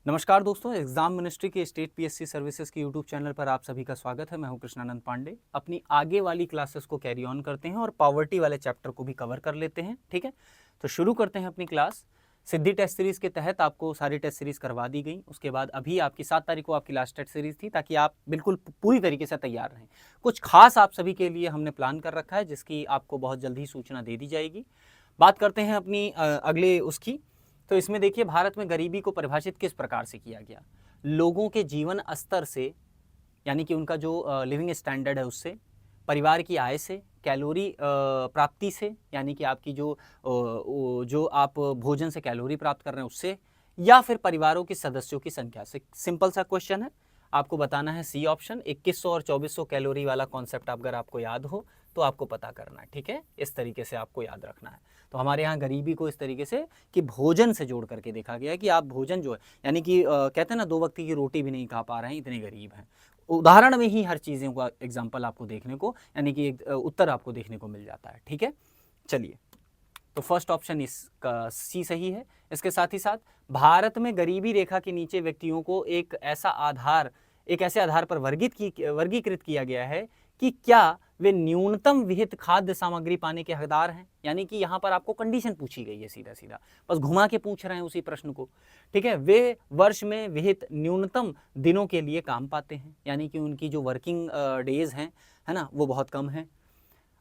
नमस्कार दोस्तों, exam ministry के स्टेट पीएससी सर्विसेज के यूट्यूब चैनल पर आप सभी का स्वागत है। मैं हूं कृष्णानंद पांडे। अपनी आगे वाली क्लासेस को कैरी ऑन करते हैं और पॉवर्टी वाले चैप्टर को भी कवर कर लेते हैं। ठीक है, तो शुरू करते हैं अपनी क्लास। सिद्धि टेस्ट सीरीज के तहत आपको सारी टेस्ट सीरीज करवा दी गई। उसके बाद अभी आपकी 7 तारीख को आपकी लास्ट टेस्ट सीरीज थी, ताकि आप बिल्कुल पूरी तरीके से तैयार रहें। कुछ खास आप सभी के लिए हमने प्लान कर रखा है, जिसकी आपको बहुत जल्दी सूचना दे दी जाएगी। बात करते हैं अपनी अगले उसकी। तो इसमें देखिए, भारत में गरीबी को परिभाषित किस प्रकार से किया गया। लोगों के जीवन स्तर से, यानी कि उनका जो लिविंग स्टैंडर्ड है उससे, परिवार की आय से, कैलोरी प्राप्ति से, यानी कि आपकी जो आप भोजन से कैलोरी प्राप्त कर रहे हैं उससे, या फिर परिवारों के सदस्यों की संख्या से। सिंपल सा क्वेश्चन है, आपको बताना है सी ऑप्शन। 2100 और 2400 कैलोरी वाला कॉन्सेप्ट अगर आपको याद हो तो आपको पता करना है। ठीक है, इस तरीके से आपको याद रखना है। तो हमारे यहाँ गरीबी को इस तरीके से कि भोजन से जोड़ करके देखा गया है कि आप भोजन जो है, यानी कि कहते हैं ना, 2 वक्त की रोटी भी नहीं खा पा रहे हैं, इतने गरीब हैं। उदाहरण में ही हर चीज़ों का एग्जाम्पल आपको देखने को, यानी कि एक उत्तर आपको देखने को मिल जाता है। ठीक है, चलिए, तो फर्स्ट ऑप्शन इसका सी सही है। इसके साथ ही साथ भारत में गरीबी रेखा के नीचे व्यक्तियों को एक ऐसे आधार पर वर्गीकृत किया गया है कि क्या वे न्यूनतम विहित खाद्य सामग्री पाने के हकदार हैं। यानी कि यहाँ पर आपको कंडीशन पूछी गई है, सीधा सीधा बस घुमा के पूछ रहे हैं उसी प्रश्न को। ठीक है, वे वर्ष में विहित न्यूनतम दिनों के लिए काम पाते हैं, यानी कि उनकी जो वर्किंग डेज हैं, है ना, वो बहुत कम है।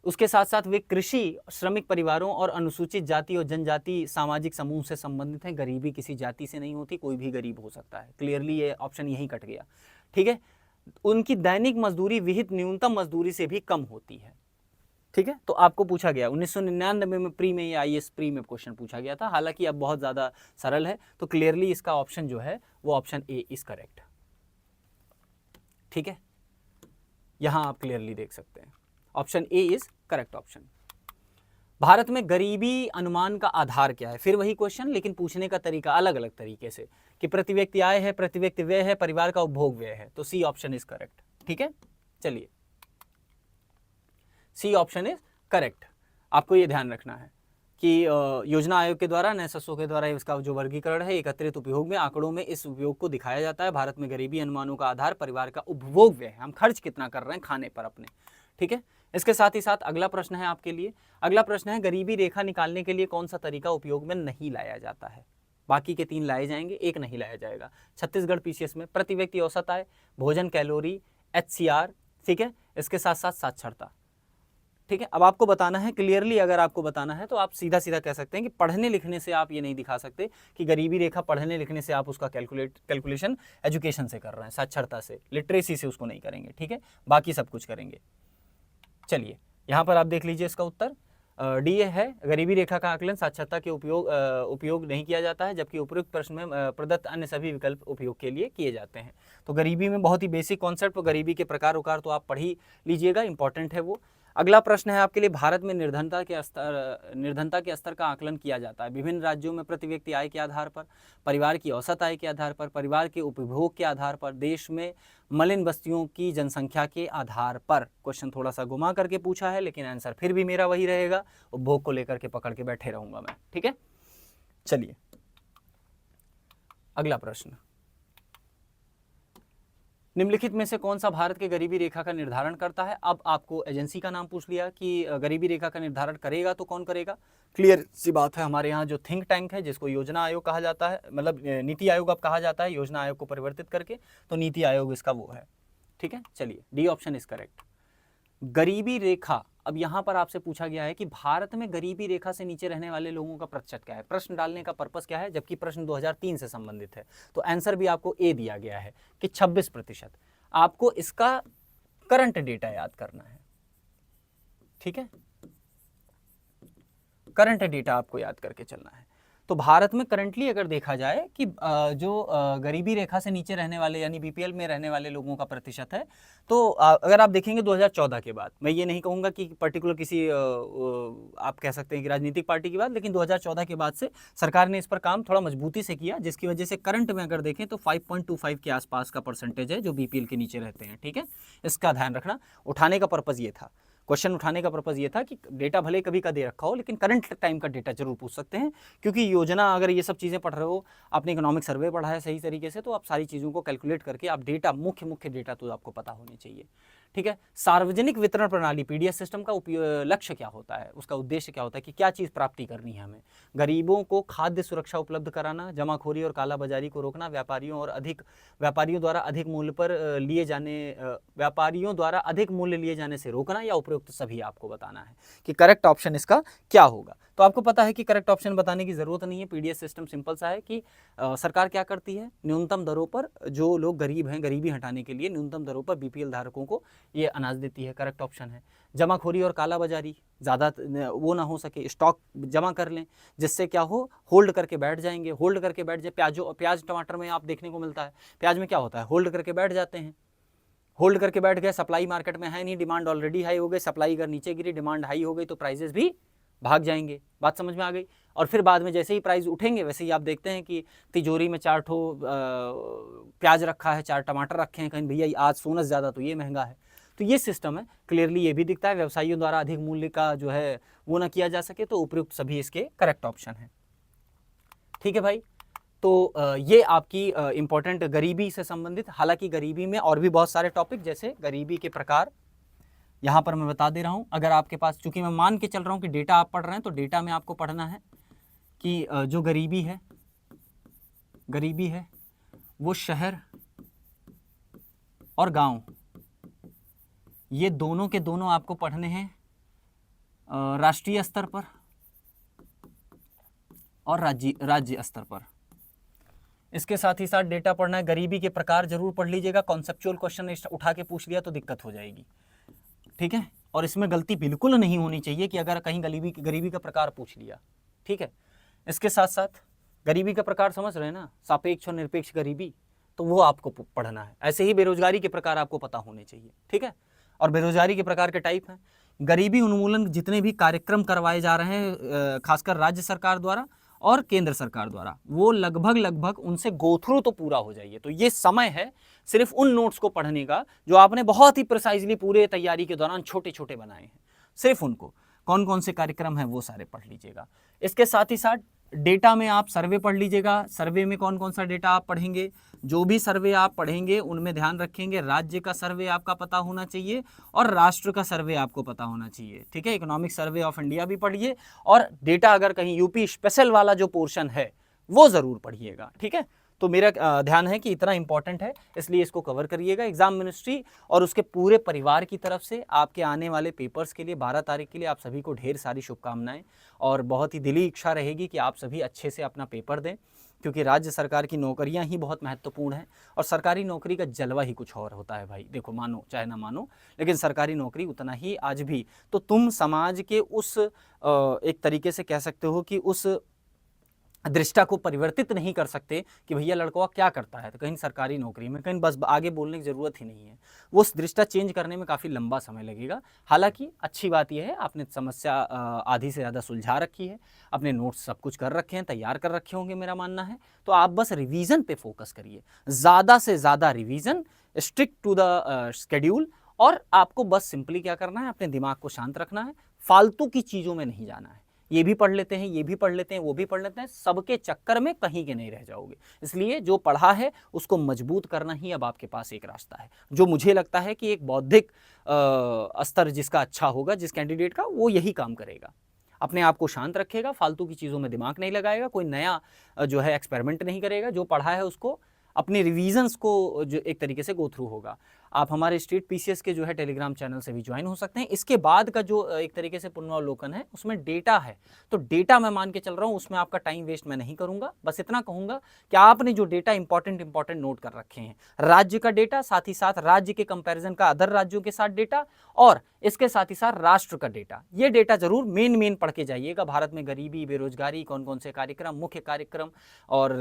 उसके साथ साथ वे कृषि, श्रमिक परिवारों और अनुसूचित जाति और जनजाति सामाजिक समूह से संबंधित हैं। गरीबी किसी जाति से नहीं होती, कोई भी गरीब हो सकता है। क्लियरली ये ऑप्शन यहीं कट गया। ठीक है, उनकी दैनिक मजदूरी विहित न्यूनतम मजदूरी से भी कम होती है। ठीक है, तो आपको पूछा गया 1999 में प्री में या आईएएस प्री में क्वेश्चन पूछा गया था। हालांकि अब बहुत ज़्यादा सरल है, तो क्लियरली इसका ऑप्शन जो है वो ऑप्शन ए इज करेक्ट। ठीक है, यहां आप क्लियरली देख सकते हैं, option A is correct option. Bharat में गरीबी अनुमान का आधार क्या है। फिर वही क्वेश्चन, लेकिन पूछने का तरीका अलग अलग तरीके से, कि प्रति व्यक्ति आय है, प्रति व्यक्ति व्यय है, परिवार का उपभोग व्यय है। तो सी ऑप्शन इज करेक्ट। ठीक है, चलिए, सी ऑप्शन इज करेक्ट। आपको ये ध्यान रखना है कि योजना आयोग के द्वारा, नेससो के द्वारा इसका जो वर्गीकरण है एकत्रित उपयोग में आंकड़ों में इस उपयोग को दिखाया जाता है। भारत में गरीबी अनुमानों का आधार परिवार का उपभोग व्यय है, हम खर्च कितना कर रहे हैं खाने पर अपने। ठीक है, इसके साथ ही साथ अगला प्रश्न है आपके लिए। अगला प्रश्न है, गरीबी रेखा निकालने के लिए कौन सा तरीका उपयोग में नहीं लाया जाता है। बाकी के 3 लाए जाएंगे, एक नहीं लाया जाएगा। छत्तीसगढ़ पीसीएस में प्रति व्यक्ति औसत आय, भोजन कैलोरी, एचसीआर। ठीक है, इसके साथ साथ साक्षरता। ठीक है, अब आपको बताना है क्लियरली, अगर आपको बताना है तो आप सीधा सीधा कह सकते हैं कि पढ़ने लिखने से आप ये नहीं दिखा सकते कि गरीबी रेखा पढ़ने लिखने से आप उसका कैलकुलेशन एजुकेशन से कर रहे हैं, साक्षरता से, लिटरेसी से उसको नहीं करेंगे। ठीक है, बाकी सब कुछ करेंगे। चलिए, यहाँ पर आप देख लीजिए, इसका उत्तर डी है। गरीबी रेखा का आकलन साक्षरता के उपयोग नहीं किया जाता है, जबकि उपयुक्त प्रश्न में प्रदत्त अन्य सभी विकल्प उपयोग के लिए किए जाते हैं। तो गरीबी में बहुत ही बेसिक कॉन्सेप्ट, गरीबी के प्रकार उकार तो आप पढ़ ही लीजिएगा, इंपॉर्टेंट है वो। अगला प्रश्न है आपके लिए, भारत में निर्धनता के स्तर का आकलन किया जाता है विभिन्न राज्यों में प्रति व्यक्ति आय के आधार पर, परिवार की औसत आय के आधार पर, परिवार के उपभोग के आधार पर, देश में मलिन बस्तियों की जनसंख्या के आधार पर। क्वेश्चन थोड़ा सा घुमा करके पूछा है, लेकिन आंसर फिर भी मेरा वही रहेगा, उपभोग को लेकर के पकड़ के बैठे रहूंगा मैं। ठीक है, चलिए, अगला प्रश्न, निम्नलिखित में से कौन सा भारत के गरीबी रेखा का निर्धारण करता है। अब आपको एजेंसी का नाम पूछ लिया कि गरीबी रेखा का निर्धारण करेगा तो कौन करेगा। क्लियर सी बात है, हमारे यहाँ जो थिंक टैंक है, जिसको योजना आयोग कहा जाता है, मतलब नीति आयोग अब कहा जाता है, योजना आयोग को परिवर्तित करके, तो नीति आयोग इसका वो है। ठीक है, चलिए, डी ऑप्शन इज करेक्ट। गरीबी रेखा, अब यहाँ पर आपसे पूछा गया है कि भारत में गरीबी रेखा से नीचे रहने वाले लोगों का प्रतिशत क्या है। प्रश्न डालने का पर्पस क्या है, जबकि प्रश्न 2003 से संबंधित है, तो आंसर भी आपको ए दिया गया है कि 26%। आपको इसका करंट डेटा याद करना है। ठीक है, करंट डेटा आपको याद करके चलना है। तो भारत में करंटली अगर देखा जाए कि जो गरीबी रेखा से नीचे रहने वाले, यानी बीपीएल में रहने वाले लोगों का प्रतिशत है, तो अगर आप देखेंगे 2014 के बाद, मैं ये नहीं कहूँगा कि पर्टिकुलर किसी आप कह सकते हैं कि राजनीतिक पार्टी की बात, लेकिन 2014 के बाद से सरकार ने इस पर काम थोड़ा मजबूती से किया, जिसकी वजह से करंट में अगर देखें तो 5.25 के आसपास का परसेंटेज है जो बीपीएल के नीचे रहते हैं। ठीक है, इसका ध्यान रखना, उठाने का पर्पज़ ये था। क्वेश्चन उठाने का पर्पज़ ये था कि डेटा भले कभी का दे रखा हो लेकिन करंट टाइम का डेटा जरूर पूछ सकते हैं, क्योंकि योजना अगर ये सब चीज़ें पढ़ रहे हो, आपने इकोनॉमिक सर्वे पढ़ा है सही तरीके से, तो आप सारी चीज़ों को कैलकुलेट करके आप डेटा मुख्य डेटा तो आपको पता होने चाहिए। ठीक है। सार्वजनिक वितरण प्रणाली पीडीएस सिस्टम का लक्ष्य क्या होता है, उसका उद्देश्य क्या होता है कि क्या चीज़ प्राप्ति करनी है हमें? गरीबों को खाद्य सुरक्षा उपलब्ध कराना, जमाखोरी और कालाबाजारी को रोकना, व्यापारियों द्वारा अधिक मूल्य लिए जाने से रोकना, या उपयुक्त सभी आपको बताना है कि करेक्ट ऑप्शन इसका क्या होगा। तो आपको पता है कि करेक्ट ऑप्शन बताने की जरूरत नहीं है। पीडीएस सिस्टम सिंपल सा है कि सरकार क्या करती है, न्यूनतम दरों पर जो लोग गरीब हैं, गरीबी हटाने के लिए न्यूनतम दरों पर बीपीएल धारकों को ये अनाज देती है। करेक्ट ऑप्शन है। जमाखोरी और कालाबाजारी, ज़्यादा वो ना हो सके, स्टॉक जमा कर लें जिससे क्या हो, होल्ड करके बैठ जाएंगे, होल्ड करके बैठ जाए। प्याज टमाटर में आप देखने को मिलता है, प्याज में क्या होता है, होल्ड करके बैठ जाते हैं, होल्ड करके बैठ गए, सप्लाई मार्केट में है नहीं, डिमांड ऑलरेडी हाई हो गई, सप्लाई अगर नीचे गिरी, डिमांड हाई हो गई तो प्राइजेस भी भाग जाएंगे। बात समझ में आ गई। और फिर बाद में जैसे ही प्राइस उठेंगे वैसे ही आप देखते हैं कि तिजोरी में 4 ठो प्याज रखा है, 4 टमाटर रखे हैं, कहीं भैया आज सोनस ज़्यादा तो ये महंगा है। तो ये सिस्टम है। क्लियरली ये भी दिखता है व्यवसायियों द्वारा अधिक मूल्य का जो है वो ना किया जा सके, तो उपयुक्त सभी इसके करेक्ट ऑप्शन है। ठीक है भाई। तो ये आपकी इंपॉर्टेंट गरीबी से संबंधित, हालांकि गरीबी में और भी बहुत सारे टॉपिक, जैसे गरीबी के प्रकार यहाँ पर मैं बता दे रहा हूँ। अगर आपके पास, चूंकि मैं मान के चल रहा हूँ कि डेटा आप पढ़ रहे हैं, तो डेटा में आपको पढ़ना है कि जो गरीबी है वो शहर और गांव, ये दोनों के दोनों आपको पढ़ने हैं राष्ट्रीय स्तर पर और राज्य स्तर पर। इसके साथ ही साथ डेटा पढ़ना है। गरीबी के प्रकार जरूर पढ़ लीजिएगा, कॉन्सेप्चुअल क्वेश्चन उठा के पूछ लिया तो दिक्कत हो जाएगी। ठीक है। और इसमें गलती बिल्कुल नहीं होनी चाहिए कि अगर कहीं गरीबी का प्रकार पूछ लिया। ठीक है। इसके साथ साथ गरीबी का प्रकार समझ रहे हैं ना, सापेक्ष और निरपेक्ष गरीबी, तो वो आपको पढ़ना है। ऐसे ही बेरोजगारी के प्रकार आपको पता होने चाहिए। ठीक है। और बेरोजगारी के प्रकार के टाइप हैं, गरीबी उन्मूलन जितने भी कार्यक्रम करवाए जा रहे हैं खासकर राज्य सरकार द्वारा और केंद्र सरकार द्वारा, वो लगभग उनसे गो थ्रू तो पूरा हो जाइए। तो ये समय है सिर्फ उन नोट्स को पढ़ने का जो आपने बहुत ही प्रिसाइजली पूरे तैयारी के दौरान छोटे छोटे बनाए हैं, सिर्फ उनको, कौन कौन से कार्यक्रम हैं वो सारे पढ़ लीजिएगा। इसके साथ ही साथ डेटा में आप सर्वे पढ़ लीजिएगा। सर्वे में कौन कौन सा डेटा आप पढ़ेंगे, जो भी सर्वे आप पढ़ेंगे उनमें ध्यान रखेंगे राज्य का सर्वे आपका पता होना चाहिए और राष्ट्र का सर्वे आपको पता होना चाहिए। ठीक है। इकोनॉमिक सर्वे ऑफ इंडिया भी पढ़िए, और डेटा अगर कहीं यूपी स्पेशल वाला जो पोर्शन है वो ज़रूर पढ़िएगा। ठीक है। तो मेरा ध्यान है कि इतना इंपॉर्टेंट है, इसलिए इसको कवर करिएगा। एग्जाम मिनिस्ट्री और उसके पूरे परिवार की तरफ से आपके आने वाले पेपर्स के लिए 12 तारीख के लिए आप सभी को ढेर सारी शुभकामनाएं, और बहुत ही दिली इच्छा रहेगी कि आप सभी अच्छे से अपना पेपर दें, क्योंकि राज्य सरकार की नौकरियां ही बहुत महत्वपूर्ण हैं। और सरकारी नौकरी का जलवा ही कुछ और होता है भाई। देखो, मानो चाहे ना मानो, लेकिन सरकारी नौकरी उतना ही आज भी, तो तुम समाज के उस एक तरीके से कह सकते हो कि उस दृष्टा को परिवर्तित नहीं कर सकते कि भैया लड़का क्या करता है, तो कहीं सरकारी नौकरी में, कहीं बस आगे बोलने की ज़रूरत ही नहीं है। वो उस दृष्टा चेंज करने में काफ़ी लंबा समय लगेगा। हालांकि अच्छी बात यह है, आपने समस्या आधी से ज़्यादा सुलझा रखी है, अपने नोट्स सब कुछ कर रखे हैं, तैयार कर रखे होंगे मेरा मानना है। तो आप बस रिवीजन पे फोकस करिए, ज़्यादा से ज़्यादा revision, stick to the schedule, और आपको बस सिंपली क्या करना है, अपने दिमाग को शांत रखना है, फालतू की चीज़ों में नहीं जाना है। ये भी पढ़ लेते हैं, ये भी पढ़ लेते हैं, वो भी पढ़ लेते हैं, सबके चक्कर में कहीं के नहीं रह जाओगे। इसलिए जो पढ़ा है उसको मजबूत करना ही अब आपके पास एक रास्ता है, जो मुझे लगता है कि एक बौद्धिक स्तर जिसका अच्छा होगा, जिस कैंडिडेट का, वो यही काम करेगा। अपने आप को शांत रखेगा, फालतू की चीज़ों में दिमाग नहीं लगाएगा, कोई नया जो है एक्सपेरिमेंट नहीं करेगा, जो पढ़ा है उसको अपने रिवीजन्स को जो एक तरीके से गो थ्रू होगा। आप हमारे स्टेट पीसीएस के जो है टेलीग्राम चैनल से भी ज्वाइन हो सकते हैं। इसके बाद का जो एक तरीके से पुनरावलोकन है उसमें डेटा है, तो डेटा मैं मान के चल रहा हूँ, उसमें आपका टाइम वेस्ट मैं नहीं करूंगा। बस इतना कहूंगा कि आपने जो डेटा इंपॉर्टेंट नोट कर रखे हैं, राज्य का डेटा, साथ ही साथ राज्य के कंपैरिजन का अदर राज्यों के साथ डेटा, और इसके साथ ही साथ राष्ट्र का डेटा, ये डेटा जरूर मेन पढ़ के जाइएगा। भारत में गरीबी, बेरोजगारी, कौन कौन से कार्यक्रम, मुख्य कार्यक्रम, और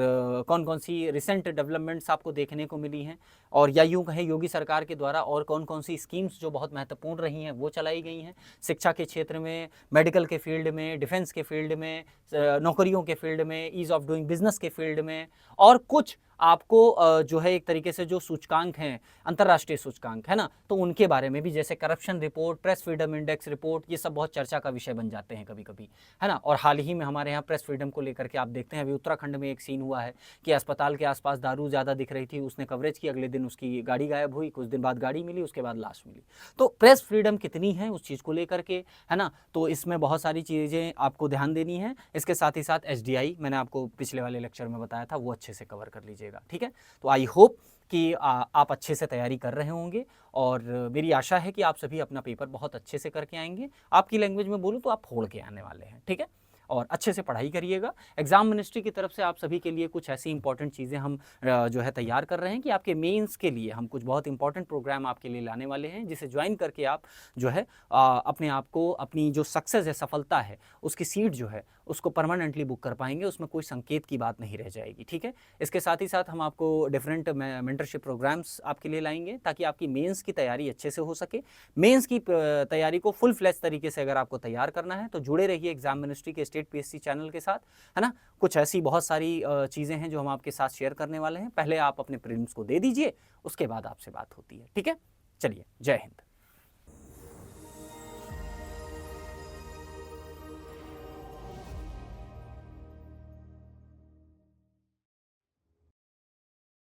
कौन कौन सी रिसेंट डेवलपमेंट्स आपको देखने को मिली हैं, और या यूं कहें योगी सरकार के द्वारा और कौन कौन सी स्कीम्स जो बहुत महत्वपूर्ण रही हैं वो चलाई गई हैं, शिक्षा के क्षेत्र में, मेडिकल के फील्ड में, डिफेंस के फील्ड में, नौकरियों के फील्ड में, ईज ऑफ डूइंग बिजनेस के फील्ड में, और कुछ आपको जो है एक तरीके से जो सूचकांक हैं, अंतर्राष्ट्रीय सूचकांक है ना, तो उनके बारे में भी, जैसे corruption report, press freedom index report, ये सब बहुत चर्चा का विषय बन जाते हैं कभी कभी, है ना। और हाल ही में हमारे यहाँ प्रेस फ्रीडम को लेकर के आप देखते हैं, अभी उत्तराखंड में एक सीन हुआ है कि अस्पताल के आसपास दारू ज़्यादा दिख रही थी, उसने कवरेज की, अगले दिन उसकी गाड़ी गायब हुई, कुछ दिन बाद गाड़ी मिली, उसके बाद लाश मिली। तो प्रेस फ्रीडम कितनी है उस चीज़ को लेकर के, है ना, तो इसमें बहुत सारी चीज़ें आपको ध्यान देनी है। इसके साथ ही साथ एसडीआई मैंने आपको पिछले वाले लेक्चर में बताया था, वो अच्छे से कवर कर लीजिएगा, ठीक है। तो आई होप कि आप अच्छे से तैयारी कर रहे होंगे, और मेरी आशा है कि आप सभी अपना पेपर बहुत अच्छे से करके आएंगे। आपकी लैंग्वेज में बोलूँ तो आप फोड़ के आने वाले हैं, ठीक है। और अच्छे से पढ़ाई करिएगा। एग्जाम मिनिस्ट्री की तरफ से आप सभी के लिए कुछ ऐसी इंपॉर्टेंट चीज़ें हम जो है तैयार कर रहे हैं कि आपके मेंस के लिए हम कुछ बहुत इंपॉर्टेंट प्रोग्राम आपके लिए लाने वाले हैं, जिसे ज्वाइन करके आप जो है अपने आप को, अपनी जो सक्सेस है, सफलता है, उसकी सीट जो है उसको परमानेंटली बुक कर पाएंगे, उसमें कोई संकेत की बात नहीं रह जाएगी, ठीक है। इसके साथ ही साथ हम आपको डिफरेंट मेंटरशिप प्रोग्राम्स आपके लिए लाएंगे, ताकि आपकी मेंस की तैयारी अच्छे से हो सके। मेंस की तैयारी को फुल फ्लैश तरीके से अगर आपको तैयार करना है तो जुड़े रहिए एग्जाम मिनिस्ट्री के स्टेट पीएससी चैनल के साथ, है ना। कुछ ऐसी बहुत सारी चीज़ें हैं जो हम आपके साथ शेयर करने वाले हैं। पहले आप अपने प्रीलिम्स को दे दीजिए, उसके बाद आपसे बात होती है, ठीक है। चलिए, जय हिंद।